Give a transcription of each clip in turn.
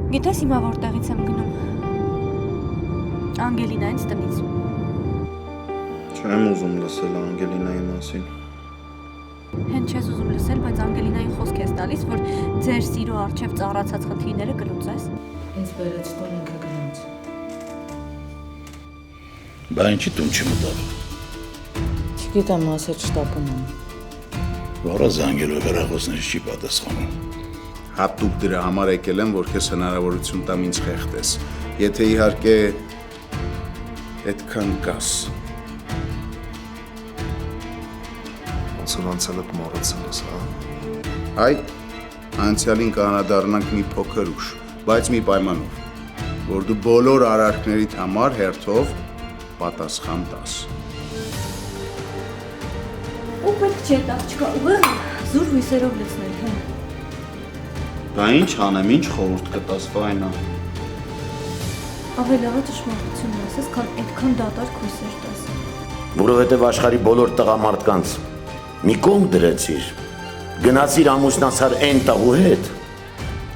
Գիտես հիմա որտեղից եմ գնում։ Անգելինայից տնից։ Չեմ ուզում լսել Անգելինայի մասին։ Հենց չես ուզում լսել, բայց Անգելինայի խոսք ես տալիս, որ ձեր սիրո առջև ծառացած խնդիրները կլուծես։ Ինձ բերեց տուն ինքը գնաց։ Բա ինչի տուն չմտավ։ Չգիտեմ, ասեց շտապում եմ։ Որը զանգելով հեռախոսներից չի պատասխանում։ Հատուկ դրա համար եկել եմ, որ քեզ հնարավորություն տամ ինձ խեղդես։ Եթե իհարկե այդքան կաս։ Ոնց անցյալը մոռացել ես, հա։ Այ անցյալին կանադառնանք մի փոքր ուշ, բայց մի պայմանով, որ դու բոլոր արարքներիդ համար հերթով պատասխան տաս։ Ու պետք չէ աղջկա, ուղղակի զուր հույսերով լցնել, հա։ Բա ինչ անեմ, ինչ խորհուրդ կտաս, Վայնա։ Ավելի լավ ճշմարտությունն ասես, քան այդքան դատարկ հույսեր տաս։ Որովհետև աշխարհի բոլոր տղամարդկանց մի կողմ դրեցիր, գնացիր ամուսնացար այն տղու հետ,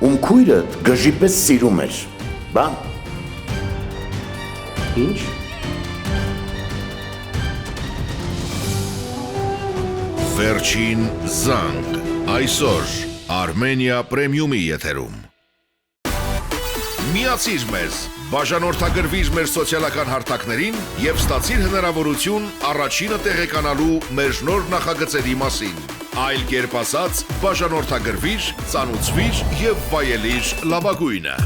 ում քույրդ գժի պես սիրում էր, բա։ Ինչ։ Վերջին զանգ այսօր Armenia Premium-ի եթերում։ Միացիր մեզ, բաժանորդագրվիր մեր սոցիալական հարթակներին եւ ստացիր հնարավորություն առաջինը տեղեկանալու մեր նոր նախագծերի մասին։ Այլ կերպ ասած, բաժանորդագրվիր, ծանուցվիր եւ վայելիր լավագույնը։